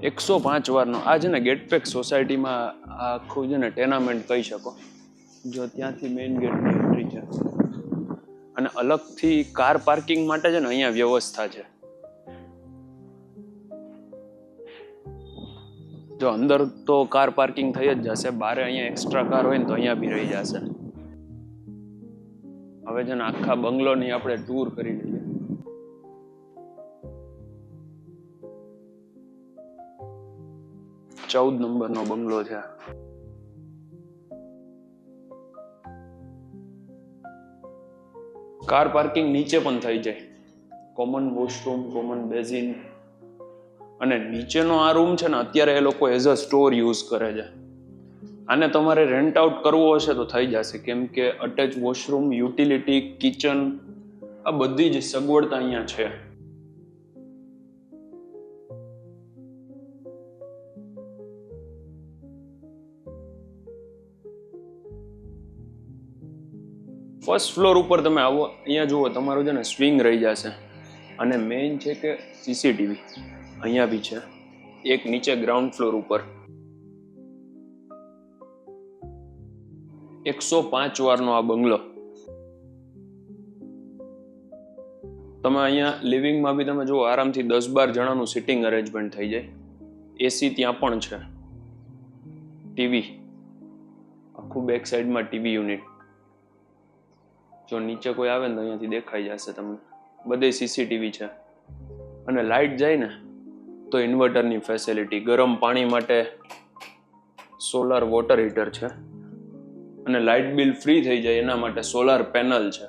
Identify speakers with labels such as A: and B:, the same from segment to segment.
A: 105 વારનો આ છે ને ગેટપેક સોસાયટીમાં આખું છે ને ટેનામેન્ટ કહી શકો. જો ત્યાંથી મેઇન ગેટની એન્ટ્રી છે અને અલગથી કાર પાર્કિંગ માટે છે ને અહીંયા વ્યવસ્થા છે. જો અંદર તો કાર પાર્કિંગ થઈ જ જશે, બારે અહીંયા એક્સ્ટ્રા કાર હોય ને તો અહીંયા બી રહી જશે. હવે છે ને આખા બંગલોની આપણે ટૂર કરી લઈએ. 14 નંબરનો બંગલો છે. કાર પાર્કિંગ નીચે પણ થઈ જાય, કોમન વોશરૂમ, કોમન બેઝિન. અને નીચેનો આ રૂમ છે ને અત્યારે એ લોકો એઝ અ સ્ટોર યુઝ કરે છે. આને તમારે રેન્ટ આઉટ કરવો હશે તો થઈ જશે, કેમ કે અટેચ વોશરૂમ, યુટિલિટી, કિચન આ બધી જ સગવડતા અહીંયા છે. ફર્સ્ટ ફ્લોર ઉપર તમે આવો, અહીંયા જુઓ તમારું છે ને સ્વિંગ રહી જશે. અને મેઇન છે કે સીસીટીવી અહીંયા બી છે, એક નીચે ગ્રાઉન્ડ ફ્લોર ઉપર. 105 વારનો આ બંગલો. તમે અહીંયા લિવિંગમાં બી તમે જુઓ આરામથી 10-12 જણાનું સિટિંગ અરેન્જમેન્ટ થઈ જાય. એસી ત્યાં પણ છે, ટીવી આખું બેક સાઈડમાં ટીવી યુનિટ. જો નીચે કોઈ આવે ને તો અહીંયાથી દેખાઈ જશે તમને. બધે સીસીટીવી છે અને લાઇટ જાય ને તો ઇન્વર્ટરની ફેસિલિટી. ગરમ પાણી માટે સોલાર વોટર હીટર છે અને લાઇટ બિલ ફ્રી થઈ જાય એના માટે સોલાર પેનલ છે.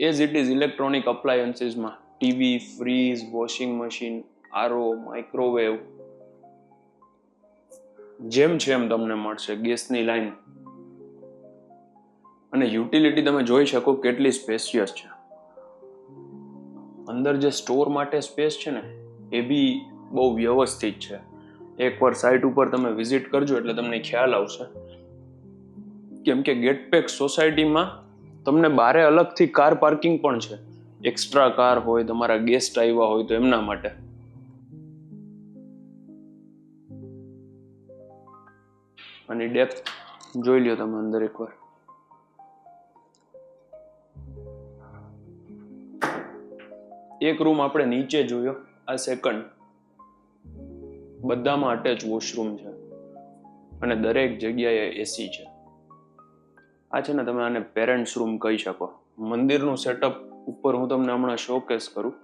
A: એઝ ઇટ ઇઝ ઇલેક્ટ્રોનિક અપ્લાયન્સીસમાં TV, fridge, washing machine, RO, microwave જેમ છે એમ તમને મળશે. ગેસની લાઈન અને યુટિલિટી તમે જોઈ શકો કેટલી સ્પેશિયસ છે. અંદર જે સ્ટોર માટે સ્પેસ છે ને એ બી બહુ વ્યવસ્થિત છે. એકવાર સાઇટ ઉપર તમે વિઝિટ કરજો એટલે તમને ખ્યાલ આવશે. કેમ કે ગેટપેક સોસાયટીમાં તમને બારે અલગથી કાર પાર્કિંગ પણ છે. એક્સ્ટ્રા કાર હોય, તમારા ગેસ્ટ આવ્યા હોય તો એમના માટે. અને ડેપ્થ જોઈ લ્યો તમે અંદર એકવાર. એક રૂમ આપણે નીચે જોયો, આ સેકન્ડ. બધામાં અટેચ વોશરૂમ છે અને દરેક જગ્યાએ એસી છે. આ છે ને તમે આને પેરેન્ટ્સ રૂમ કહી શકો. મંદિરનું સેટઅપ ઉપર હું તમને હમણાં શોકેસ કરું.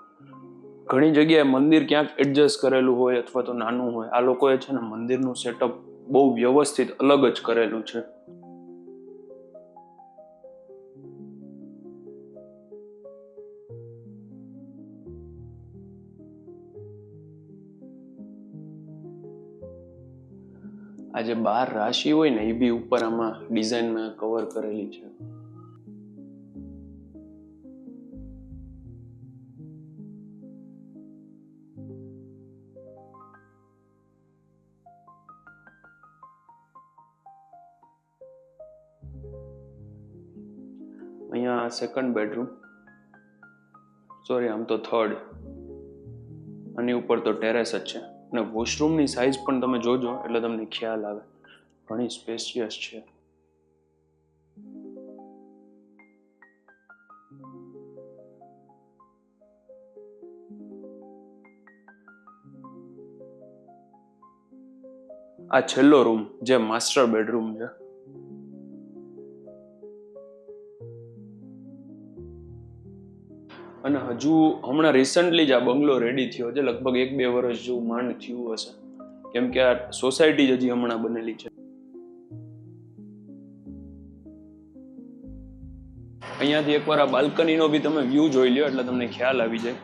A: ઘણી જગ્યાએ મંદિર ક્યાંક એડજસ્ટ કરેલું હોય અથવા તો નાનું હોય. આ લોકોએ છે ને મંદિરનું સેટઅપ બહુ વ્યવસ્થિત અલગ જ કરેલું છે. આ જે 12 રાશિ હોય ને એ બી ઉપર આમાં ડિઝાઇનમાં કવર કરેલી છે. અહીંયા સેકન્ડ બેડરૂમ, સોરી આમ તો થર્ડ. આની ઉપર તો ટેરેસ જ છે અને વોશરૂમની સાઇઝ પણ તમે જોજો એટલે તમને ખ્યાલ આવે. ઘણી સ્પેશિયસ છે. આ છેલ્લો રૂમ જે માસ્ટર બેડરૂમ છે. અને હજુ હમણાં રિસન્ટલી જ આ બંગલો રેડી થયો છે. લગભગ 1-2 વર્ષ જેવું માંડ થયું હશે, કેમ કે આ સોસાયટી જ હજી હમણાં બનેલી છે. અહીંયાથી એકવાર આ બાલ્કનીનો બી તમે વ્યૂ જોઈ લ્યો એટલે તમને ખ્યાલ આવી જાય.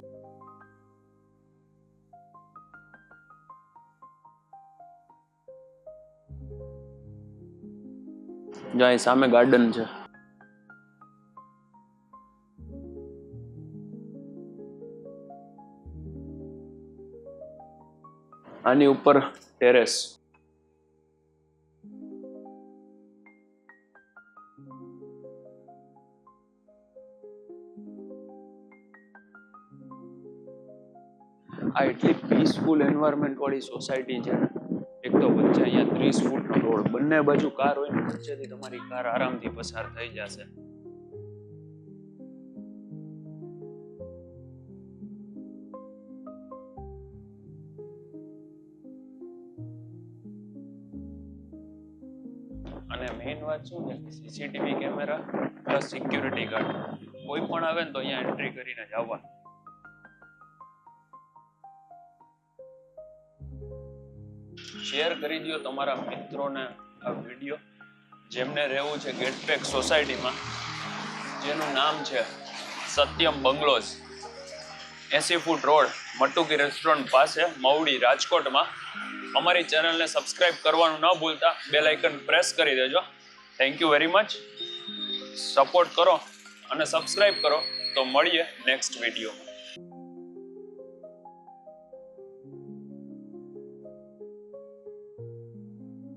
A: જ્યાં સામે ગાર્ડન છે. આની ઉપર ટેરેસ. આ એટલી પીસફુલ એન્વાયરમેન્ટ વાળી સોસાયટી છે ને. એક તો વચ્ચે અહીંયા 30 ફૂટનો રોડ, બંને બાજુ કાર હોય ને વચ્ચેથી તમારી કાર આરામથી પસાર થઈ જશે. અને મેઇન વાત શું છે, CCTV camera plus security guard, કોઈ પણ આવે ને તો અહીંયા એન્ટ્રી કરીને જ આવવાનું. શેર કરી દો તમારા મિત્રોને આ વિડીયો, જેમને રહેવું છે ગેટપેક સોસાયટીમાં, જેનું નામ છે Satyam bungalows, 80 foot road, Matuki restaurant પાસે, મવડી, રાજકોટમાં. અમારી ચેનલને સબસ્ક્રાઇબ કરવાનું ન ભૂલતા, બેલ આઇકન પ્રેસ કરી દેજો. Thank you very much. Support કરો અને સબસ્ક્રાઇબ કરો. તો મળીએ નેક્સ્ટ વિડીયોમાં.